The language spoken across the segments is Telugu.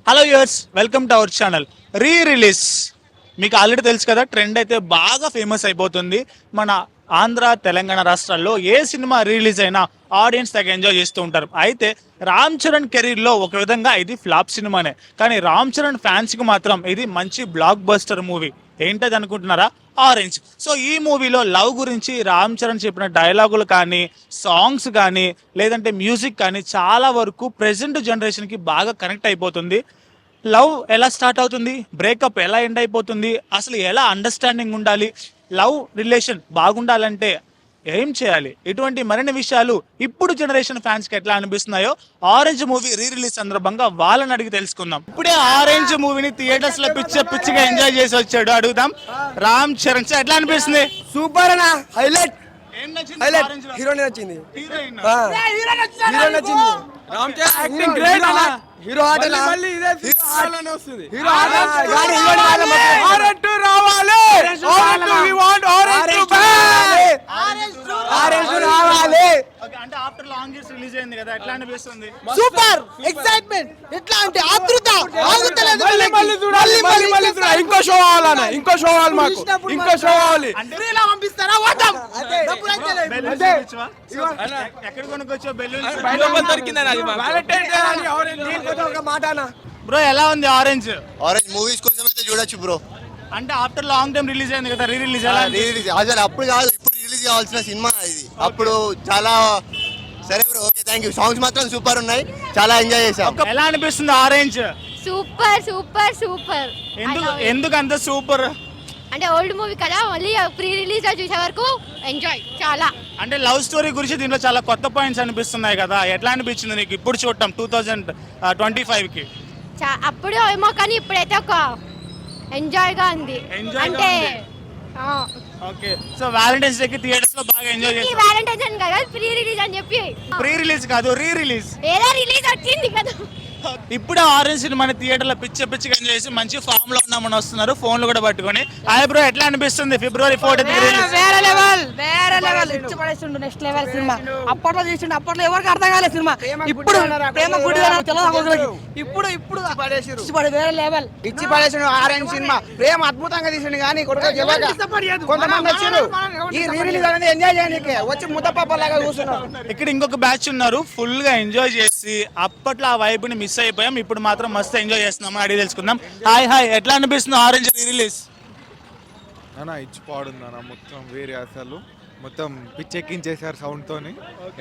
Hello yours, welcome to our channel. Release మీకు ఆల్రెడీ తెలుసు కదా, ట్రెండ్ అయితే బాగా ఫేమస్ అయిపోతుంది. మన ఆంధ్ర తెలంగాణ రాష్ట్రాల్లో ఏ సినిమా రిలీజ్ అయినా ఆడియన్స్ తెగ ఎంజాయ్ చేస్తూ ఉంటారు. అయితే రామ్ చరణ్ కెరీర్లో ఒక విధంగా ఇది ఫ్లాప్ సినిమానే, కానీ రామ్ చరణ్ ఫ్యాన్స్కి మాత్రం ఇది మంచి బ్లాక్ బస్టర్ మూవీ. ఏంటది అనుకుంటున్నారా? ఆరెంజ్. సో ఈ మూవీలో లవ్ గురించి రామ్ చరణ్ చెప్పిన డైలాగులు కానీ, సాంగ్స్ కానీ, లేదంటే మ్యూజిక్ కానీ చాలా వరకు ప్రెజెంట్ జనరేషన్కి బాగా కనెక్ట్ అయిపోతుంది. లవ్ ఎలా స్టార్ట్ అవుతుంది, బ్రేకప్ ఎలా ఎండ్ అయిపోతుంది, అసలు ఎలా అండర్స్టాండింగ్ ఉండాలి, లవ్ రిలేషన్ బాగుండాలంటే ఏం చేయాలి, ఇటువంటి మరిన్ని విషయాలు ఇప్పుడు జనరేషన్ ఫ్యాన్స్ కి ఎట్లా అనిపిస్తున్నాయో ఆరెంజ్ మూవీ రిలీజ్ సందర్భంగా వాళ్ళని అడిగి తెలుసుకుందాం. ఇప్పుడే ఆరెంజ్ మూవీని థియేటర్స్ లో పిచ్చిగా ఎంజాయ్ చేసి వచ్చాడు. అడుగుదాం రామ్ చరణ్ సార్, ఎట్లా అనిపిస్తుంది? సూపర్ అన్న, హైలైట్. ఏం నచ్చింది? హీరోయిన్ నచ్చింది. హీరోయిన్ నచ్చింది. రామ్ చరణ్ యాక్టింగ్ గ్రేట్ అన్న. హీరో ఆట మళ్ళీ ఇదే హీరోలోనే వస్తుంది. హీరో ఆట గాడి హీరోయిన్ ఆరెంజ్ రావాలి. Orange we want orange to back. Orange రావాలి. ఓకే, అంటే ఆఫ్టర్ లాంగ్ ఇయర్స్ రిలీజ్ అయింది కదా, ఎట్లా అనిపిస్తుంది? Super excitement. ఎట్లా అంటే ఆతృత ఆగుతలేదు. మళ్ళీ చూడాలి, మళ్ళీ చూడాలి. ఇంకో షో కావాలన్న, ఇంకో షో కావాలి మాకు, ఇంకో షో కావాలి. ఫ్రీలా పంపిస్తారా? వద్దాం. బెలూన్స్ ఇచ్చావా? ఎక్కడ కొనుక్కొచ్చావు బెలూన్స్? బయట దొరికిందని అది వాలంటైన్ డే అని ఆరెంజ్ ఒక మాట అన్న. బ్రో ఎలా ఉంది ఆరెంజ్? ఆరెంజ్ మూవీస్ కోసం అయితే చూడొచ్చు బ్రో. అంటే ఆఫ్టర్ లాంగ్ టైం రిలీజ్ అయింది కదా, రిలీజ్ ఎలా అనిపిస్తుంది? రిలీజ్ అసలు అప్పుడు కాదు, ఇప్పుడు రిలీజ్ కావాల్సిన సినిమా ఇది. అప్పుడు చాలా సరే bro, okay thank you. Songs మాత్రం సూపర్ ఉన్నాయి, చాలా ఎంజాయ్ చేశాం. ఎలా అనిపిస్తుంది ఆరెంజ్? Super super super. ఎందుకు అంత సూపర్? అంటే ఓల్డ్ మూవీ కదా, మళ్ళీ ప్రీ రిలీజ్ చూసే వరకు ఎంజాయ్ చాలా. అంటే లవ్ స్టోరీ గురించి దీంట్లో చాలా కొత్త పాయింట్స్ అనిపిస్తున్నాయి కదా, ఎట్లా అనిపించింది నీకు ఇప్పుడు చూడటం 2025 కి? అప్పుడు ఏమో కానీ ఇప్పుడైతే ఒక ఎంజాయ్ గా ఉంది. అంటే ఓకే, సో వ్యాలంటైన్స్ డే కి థియేటర్స్ లో బాగా ఎంజాయ్ చేశారు. వ్యాలంటైన్స్ అని కదా, ప్రీ రిలీజ్ అని చెప్పి. ప్రీ రిలీజ్ కాదు, రిలీజ్. ఏదో రిలీజ్ వచ్చింది కదా. ఇప్పుడే ఆరెంజ్ సినిమాని థియేటర్ లో పిచ్చిగా ఎంజాయ్ చేసి మంచి ఫామ్ లో ఉన్నామని వస్తున్నారు, ఫోన్లు కూడా పట్టుకొని. హాయ్ బ్రో, ఎట్లా అనిపిస్తుంది? February 14th release. వేరే లెవెల్ ఇచ్చి పడేస్తుండు. Next level cinema. అప్పట్లో చేసిండు, అప్పట్లో ఎవరికి అర్థం కాలేదు సినిమా. ఇప్పుడు ప్రేమ గుడి ఇప్పుడు వేరే లెవెల్ ఇచ్చి పడేసిన ఆరెంజ్ సినిమా ప్రేమ అద్భుతంగా తీసిండు. కానీ కొంతమంది వచ్చారు ఈ రిలీజ్ అనేది ఎంజాయ్ చేయడానికి వచ్చి ముద్దపప్పలాగా కూర్చున్నారు. ఇక్కడ ఇంకొక బ్యాచ్ ఉన్నారు, ఫుల్ గా ఎంజాయ్ చేసి అప్పట్లో ఆ వైబ్ ని మిస్ అయిపోయాం, ఇప్పుడు మాత్రం మస్తు ఎంజాయ్ చేస్తున్నాం. అడిగి తెలుసుకుందాం. హాయ్, ఎట్లా అనిపిస్తుంది ఆరెంజ్ రిలీజ్? అన్న ఇచ్చి పాడుందన్న, మొత్తం వేరే అసలు మొత్తం పిచ్చెక్కించేసారు సౌండ్ తోని.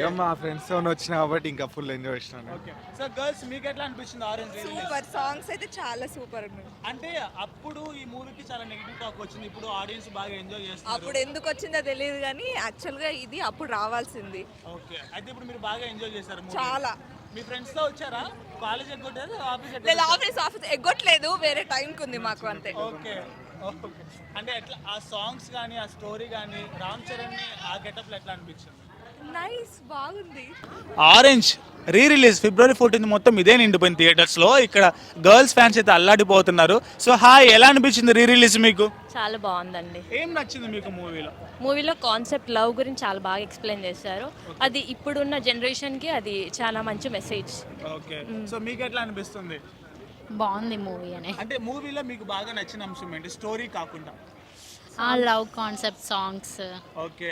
ఏమో మా ఫ్రెండ్స్ తో వచ్చిన కాబట్టి ఇంకా ఫుల్ ఎంజాయ్ చేసినాను. సో గర్ల్స్, మీకు ఎట్లా అనిపిస్తుంది ఆరెంజ్ రిలీజ్? సూపర్, సాంగ్స్ అయితే చాలా సూపర్ ఉన్నాయి. అంటే అప్పుడు ఈ మూవీకి చాలా నెగిటివ్ టాక్ వచ్చింది, ఇప్పుడు ఆడియన్స్ బాగా ఎంజాయ్ చేస్తున్నారు. అప్పుడు ఎందుకు వచ్చిందో తెలియదు కానీ యాక్చువల్ గా ఇది అప్పుడు రావాల్సింది. ఓకే, అయితే ఇప్పుడు మీరు బాగా ఎంజాయ్ చేశారు movie. చాలా. మీ ఫ్రెండ్స్ తో వచ్చారా? కాలేజ్ ఎగ్గొట్టారు, ఆఫీస్ లేదు, ఆఫీస్ ఎగ్గొట్టలేదు, వేరే టైంకి ఉంది మాకు అంతే. ఓకే. అంటే ఎట్లా ఆ సాంగ్స్ కానీ, ఆ స్టోరీ కానీ, రామ్ చరణ్ ని ఆ గెటప్ లో ఎట్లా అనిపించింది? నైస్, బాగుంది. ఆరెంజ్ రిలీజ్ February 14th మొత్తం ఇదే నిండిపోయింది థియేటర్స్ లో. ఇక్కడ గర్ల్స్ ఫ్యాన్స్ అయితే అల్లాడిపోతున్నారు. సో హాయ్, ఎలా అనిపించింది రిలీజ్ మీకు? చాలా బాగుందండి. ఏం నచ్చింది మీకు మూవీలో కాన్సెప్ట్ లవ్ గురించి చాలా బాగా ఎక్స్ప్లెయిన్ చేశారు. అది ఇప్పుడున్న జనరేషన్కి అది చాలా మంచి మెసేజ్. ఓకే, సో మీకు ఎట్లా అనిపిస్తుంది? బాగుంది మూవీ అని. అంటే మూవీలో మీకు బాగా నచ్చిన అంశం ఏంటి, స్టోరీ కాకుండా? ఆ లవ్ కాన్సెప్ట్, సాంగ్స్. ఓకే,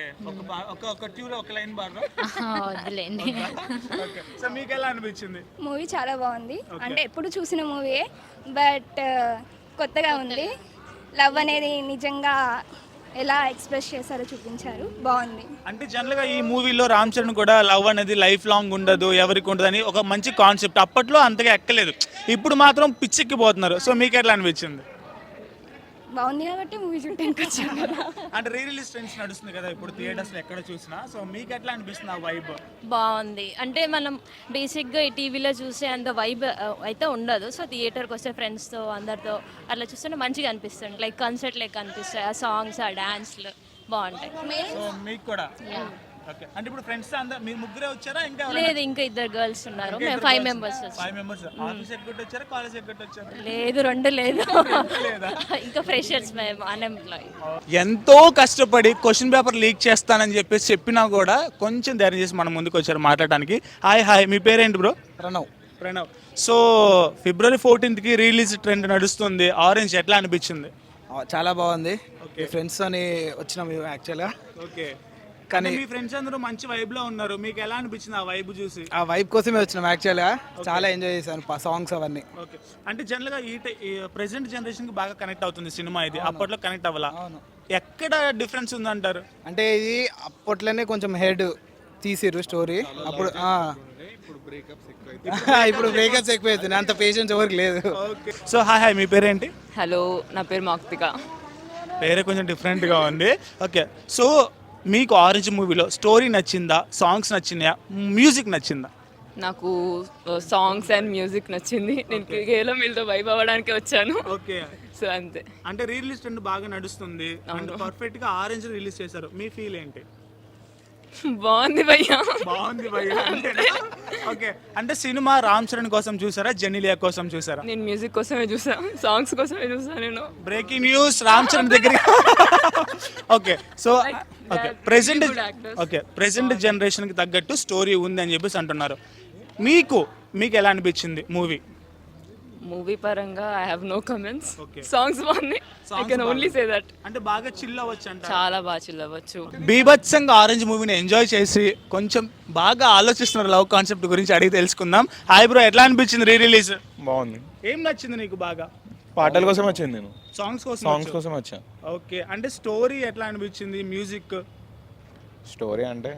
ఒక ట్యూన్ ఒక లైన్ బాగా వదిలేండి. ఓకే, సో మీకు ఎలా అనిపించింది? మూవీ చాలా బాగుంది. అంటే ఎప్పుడు చూసిన మూవీయే, బట్ కొత్తగా ఉంది. లవ్ అనేది నిజంగా ఎలా ఎక్స్ప్రెస్ చేశారో చూపించారు, బాగుంది. అంటే జనరల్ గా ఈ మూవీలో రామ్ చరణ్ కూడా లవ్ అనేది లైఫ్ లాంగ్ ఉండదు, ఎవరికి ఉండదు అని ఒక మంచి కాన్సెప్ట్ అప్పట్లో అంతగా ఎక్కలేదు, ఇప్పుడు మాత్రం పిచ్చెక్కిపోతున్నారు. సో మీకు ఎట్లా అనిపించింది? బాగుంది కాబట్టి మూవీ చూడడానికి వచ్చాను కదా. అంటే రిలీజ్ ట్రెండ్స్ నడుస్తుంది కదా ఇప్పుడు థియేటర్స్ లో ఎక్కడ చూసినా, సో మీకు ఎట్లా అనిపిస్తుంది ఆ వైబ్? బాగుంది. అంటే మనం బేసిక్గా ఈ టీవీలో చూసే అంత వైబ్ అయితే ఉండదు. సో థియేటర్కి వస్తే ఫ్రెండ్స్తో అందరితో అట్లా చూస్తుంటే మంచిగా అనిపిస్తుంది. లైక్ కన్సర్ట్ లెక్క అనిపిస్తాయి. ఆ సాంగ్స్, ఆ డాన్స్లు బాగుంటాయి. సో మీకు కూడా ఓకే. అంటే ఇప్పుడు ఫ్రెండ్స్ అందరూ మీరు ముగ్గురే వచ్చారా? ఇంకా లేదు, ఇంకా ఇద్దరు గర్ల్స్ ఉన్నారు. మేము 5 members. 5 members. ఆఫీస్ ఎగ్గొట్టి వచ్చారా, కాలేజ్ ఎగ్గొట్టి వచ్చారా? లేదు, 2 లేదు. ఇంకా ఫ్రెషర్స్, మేము అన్ఎంప్లాయ్. ఎంతో కష్టపడి క్వశ్చన్ పేపర్ లీక్ చేస్తానని చెప్పేసి చెప్పినా కూడా కొంచెం ధైర్యం చేసి మన ముందుకు వచ్చారు మాట్లాడడానికి. హాయ్, మీ పేరేంటి bro? Pranav. Pranav. So February 14th release trend నడుస్తుంది. ఆరెంజ్ ఎట్లా అనిపించింది? చాలా బాగుంది. Okay. ఫ్రెండ్స్ అని వచ్చినాం యాక్చువల్గా. ఓకే, కానీ కానీ మీ ఫ్రెండ్స్ అందరూ మంచి వైబ్ లో ఉన్నారు. మీకు ఎలా అనిపించింది ఆ వైబ్ చూసి? ఆ వైబ్ కోసమే వచ్చినాం యాక్చువల్గా. చాలా ఎంజాయ్ చేశాను సాంగ్స్ అవన్నీ. ఓకే, అంటే జనరల్ గా ఈ ప్రెసెంట్ జనరేషన్ కి బాగా కనెక్ట్ అవుతుంది సినిమా. ఇది అప్పట్లో కనెక్ట్ అవ్వాలా? అవును. ఎక్కడ డిఫరెన్స్ ఉందంటారు? అంటే ఇది అప్పట్లోనే కొంచెం హెడ్ తీసిర్రు స్టోరీ. అప్పుడు ఇప్పుడు బ్రేకప్స్ ఎక్కువ ఇప్పుడు బ్రేకప్స్ ఎక్కువ అవుతుంది. అంత పేషెన్స్ ఎవరికి లేదు. ఓకే, సో హాయ్, మీ పేరేంటి? హలో, నా పేరు మాక్తిక. పేరే కొంచెం డిఫరెంట్ గా ఉంది. ఓకే, సో మీకు ఆరెంజ్ మూవీలో స్టోరీ నచ్చిందా, సాంగ్స్ నచ్చినాయా, మ్యూజిక్ నచ్చిందా? నాకు సాంగ్స్ అండ్ మ్యూజిక్ నచ్చింది. నేను కేవలం వీళ్ళతో వైబ్ అవ్వడానికి వచ్చాను. ఓకే, సో అంతే. అంటే రిలీజ్ ట్రెండ్ బాగా నడుస్తుంది అండ్ పర్ఫెక్ట్ గా ఆరెంజ్ రిలీజ్ చేశారు. మీ ఫీల్ ఏంటి? బాగుంది భయ్యా. బాగుంది భయ్యా అంతేనా? ఓకే, అంటే సినిమా రామ్ చరణ్ కోసం చూసారా, జెనిలియా కోసం చూసారా? నేను మ్యూజిక్ కోసమే చూసా, సాంగ్స్ కోసమే చూసా నేను. బ్రేకింగ్ న్యూస్, రామ్ చరణ్ దగ్గర. Okay, so okay, present present generation కి తగ్గట్టు స్టోరీ ఉంది అని చెప్పేసి అంటున్నారు. మీకు ఎలా అనిపించింది మూవీ? మూవీ పరంగా I have no comments. Okay. Songs బాగున్నాయి. I can only say that. అంటే బాగా చిల్ అవ్వచ్చు అంట. చాలా బాగా చిల్లవచ్చు. బీభత్సంగా ఆరెంజ్ మూవీని ఎంజాయ్ చేసి కొంచెం బాగా ఆలోచిస్తున్నారు లవ్ కాన్సెప్ట్ గురించి, అడిగి తెలుసుకుందాం. హాయ్ బ్రో, ఎట్లా అనిపించింది రీ రిలీజ్? బాగుంది. ఏం నచ్చింది నీకు బాగా? పాటల కోసం వచ్చింది నేను. సాంగ్స్ సాంగ్స్ కోసం వచ్చా. ఓకే, అంటే స్టోరీ ఎట్లా అనిపించింది? మ్యూజిక్, స్టోరీ అంటే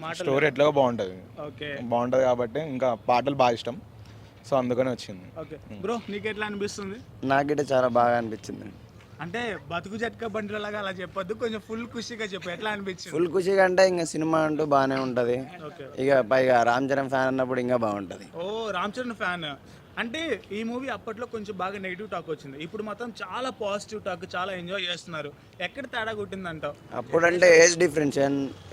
మాటలు? స్టోరీ ఎట్లాగో బాగుంటుంది. ఓకే, బాగుంటుంది కాబట్టి ఇంకా పాటలు బాగా ఇష్టం, సో అందుకని వచ్చింది. ఓకే బ్రో, నీకు ఎట్లా అనిపిస్తుంది? నాకైతే చాలా బాగా అనిపించింది. అంటే బతుకు జట్కా బండిలాగా అలా చెప్పొద్దు, కొంచెం ఫుల్ ఖుషిగా చెప్పు, ఎట్లా అనిపించింది? ఫుల్ ఖుషిగా అంటే ఇంకా సినిమా అంటూ బాగానే ఉంటుంది. ఓకే, ఇక పైగా రామ్ చరణ్ ఫ్యాన్ అన్నప్పుడు ఇంకా బాగుంటుంది. ఓ రామ్ చరణ్ ఫ్యాన్. అంటే ఈ మూవీ అప్పట్లో కొంచెం బాగా నెగిటివ్ టాక్ వచ్చింది, ఇప్పుడు మాత్రం చాలా పాజిటివ్ టాక్, చాలా ఎంజాయ్ చేస్తున్నారు. ఎక్కడ తేడా కొట్టిందంటావు? అప్పుడంటే ఏజ్ డిఫరెన్స్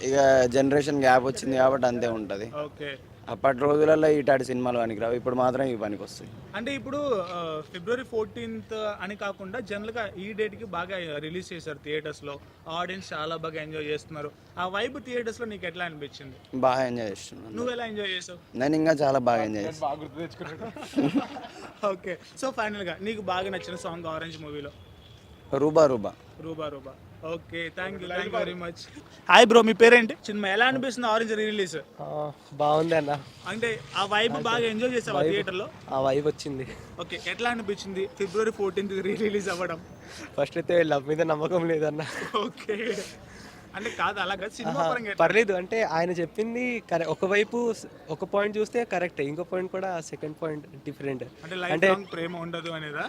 ఇక జనరేషన్ గ్యాప్ వచ్చింది కాబట్టి అంతే ఉంటుంది. ఓకే, అప్పటి రోజులలో ఇటాటి సినిమాలు పనికిరావు, ఇప్పుడు మాత్రం ఇవి పనికి వస్తాయి. అంటే ఇప్పుడు ఫిబ్రవరి 14th అని కాకుండా జనరల్గా ఈ డేట్కి బాగా రిలీజ్ చేశారు థియేటర్స్లో. ఆడియన్స్ చాలా బాగా ఎంజాయ్ చేస్తున్నారు. ఆ వైబ్ థియేటర్స్లో నీకు ఎట్లా అనిపించింది? బాగా ఎంజాయ్ చేస్తున్నాను. నువ్వు ఎలా ఎంజాయ్ చేసావు? నేను ఇంకా చాలా బాగా ఎంజాయ్ చేస్తాను. బాగా గుర్తు తెచ్చుకున్నాడు. ఓకే, సో ఫైనల్గా నీకు బాగా నచ్చిన సాంగ్ ఆరెంజ్ మూవీలో? రూబా రూబా. రూబా రూబా. Okay, thank you very much. Hi bro, మీ పేరేంటి? సినిమా ఎలా అనిపిస్తుంది ఆరెంజ్ రిలీజ్? బాగుంది అన్న. అంటే ఆ వైబ్ బాగా ఎంజాయ్ చేసావా థియేటర్లో? ఆ వైబ్ వచ్చింది. ఓకే, ఎట్లా అనిపించింది ఫిబ్రవరి 14th రిలీజ్ అవ్వడం? ఫస్ట్ అయితే లవ్ మీద నమ్మకం లేదన్న. ఓకే, అంటే కాదు అలాగా సినిమా పరంగా ఎట్లా? పర్లేదు, అంటే ఆయన చెప్పింది ఒకవైపు ఒక పాయింట్ చూస్తే కరెక్ట్, ఇంకో పాయింట్ కూడా సెకండ్ పాయింట్ డిఫరెంట్. అంటే లైఫ్ లాంగ్ ప్రేమ ఉండదు అనేదా?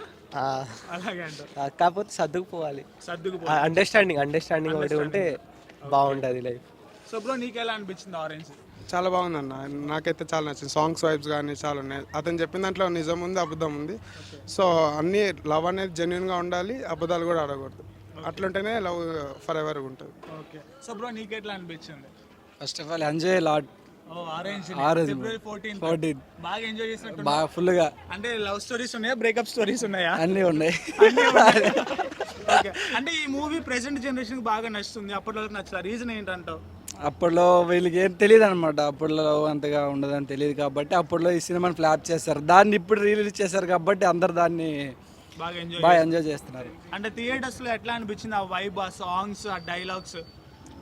అలాగే అంటారు. కాకపోతే సర్దుకుపోవాలి, సర్దుకు. అండర్స్టాండింగ్ ఒకటి ఉంటే బాగుంటుంది లైఫ్. సో బ్రో, నీకు ఎలా అనిపించింది ఆరెంజ్? చాలా బాగుందన్న, నాకైతే చాలా నచ్చింది. సాంగ్స్ వైబ్స్ కానీ చాలా ఉన్నాయి. అతను చెప్పిన దాంట్లో నిజం ఉంది, అబద్ధం ఉంది. సో అన్ని లవ్ అనేది జెన్యున్గా ఉండాలి, అబద్ధాలు కూడా ఆడకూడదు. అట్లుంటేనే లవ్ ఫర్ ఎవర్ ఉంటుంది. ఓకే, సో బ్రో నీకు ఎట్లా అనిపించింది? First of all enjoy lot. Orange Orange. ఫిబ్రవరి 14 బాగా ఎంజాయ్ చేసినట్టు. బాగా ఫుల్గా అంటే లవ్ స్టోరీస్ ఉన్నాయా, బ్రేకప్ స్టోరీస్ ఉన్నాయా? అన్నీ ఉన్నాయి. ఓకే, అంటే ఈ మూవీ ప్రెసెంట్ జనరేషన్ కి బాగా నచ్చుతుంది, అప్పట్లో నచ్చల. రీజన్ ఏంటంటావు? అప్పట్లో వీళ్ళకి ఏం తెలియదు అనమాట, అప్పట్లో అంతగా ఉండదని తెలియదు కాబట్టి అప్పట్లో ఈ సినిమాని ఫ్లాప్ చేస్తారు. దాన్ని ఇప్పుడు రిలీజ్ చేశారు కాబట్టి అందరు దాన్ని బాగా ఎంజాయ్ చేస్తున్నారు. అంటే థియేటర్స్ లో ఎట్లా అనిపించింది ఆ వైబ్, ఆ సాంగ్స్, ఆ డైలాగ్స్?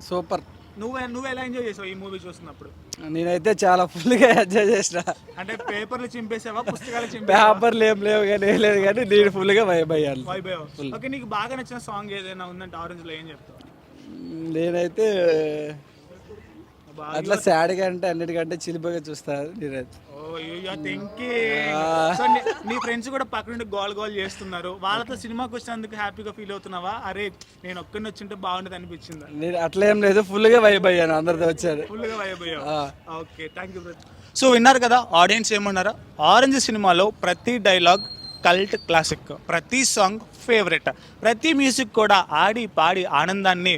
సూపర్. నువ్వు ఎలా ఎంజాయ్ చేసావు ఈ మూవీ చూస్తున్నప్పుడు? నేనైతే చాలా ఫుల్గా ఎంజాయ్ చేసిన. అంటే పేపర్లు చింపేసావా, పుస్తకాలు చింపేసావా? పేపర్లు ఏం లేవు కానీ ఏం లేదు కానీ నేను ఫుల్గా వైబ్ అయ్యాను. ఓకే, నీకు బాగా నచ్చిన సాంగ్ ఏదైనా ఉందంటే ఆరెంజ్ లో ఏం చెప్తావు? నేనైతే అట్లా సాడ్గా అంటే అన్నిటికంటే చిలిపగా చూస్తాను నేనైతే. సో నీ ఫ్రెండ్స్ కూడా పక్క నుండి గోల్ చేస్తున్నారు, వాళ్ళతో సినిమాకి వచ్చినందుకు హ్యాపీగా ఫీల్ అవుతున్నావా? అరే నేను ఒక్కడిని వచ్చింటే బాగుండేది అనిపించింది? నేను అట్లా ఏం లేదు, ఫుల్గా వైబ్ అయ్యాను, అందరితో వచ్చాను. ఫుల్గా వైబ్ అయ్యావు. Okay, thank you. సో విన్నారు కదా ఆడియన్స్ ఏమన్నారా? ఆరెంజ్ సినిమాలో ప్రతి డైలాగ్ కల్ట్ క్లాసిక్, ప్రతి సాంగ్ ఫేవరెట్, ప్రతి మ్యూజిక్ కూడా ఆడి పాడి ఆనందాన్ని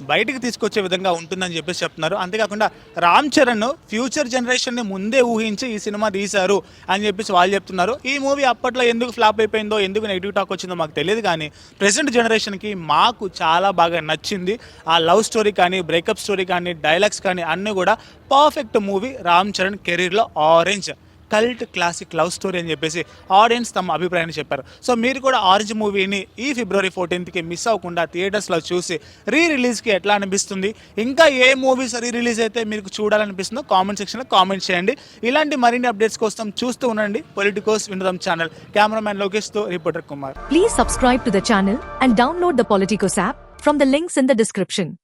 బయటికి తీసుకొచ్చే విధంగా ఉంటుందని చెప్పేసి చెప్తున్నారు. అంతేకాకుండా రామ్ చరణ్ ఫ్యూచర్ జనరేషన్ని ముందే ఊహించి ఈ సినిమా తీశారు అని చెప్పేసి వాళ్ళు చెప్తున్నారు. ఈ మూవీ అప్పట్లో ఎందుకు ఫ్లాప్ అయిపోయిందో, ఎందుకు నెగిటివ్ టాక్ వచ్చిందో మాకు తెలియదు, కానీ ప్రెసెంట్ జనరేషన్కి మాకు చాలా బాగా నచ్చింది. ఆ లవ్ స్టోరీ కానీ, బ్రేకప్ స్టోరీ కానీ, డైలాగ్స్ కానీ అన్నీ కూడా పర్ఫెక్ట్ మూవీ రామ్ చరణ్ కెరీర్లో orange. Cult classic love story అని చెప్పేసి ఆడియన్స్ తమ అభిప్రాయాన్ని చెప్పారు. సో మీరు కూడా ఆరెంజ్ మూవీని ఈ ఫిబ్రవరి 14కి మిస్ అవ్వకుండా థియేటర్స్లో చూసి రిలీజ్కి ఎట్లా అనిపిస్తుంది, ఇంకా ఏ మూవీస్ రిలీజ్ అయితే మీకు చూడాలనిపిస్తుందో కామెంట్ సెక్షన్లో కామెంట్ చేయండి. ఇలాంటి మరిన్ని అప్డేట్స్ కోసం చూస్తూ ఉండండి పొలిటికోస్ వినోదం ఛానల్. కెమెరామ్యాన్ లోకేష్తో reporter Kumar. Please subscribe to the channel and download the Politicos app from the links in the description.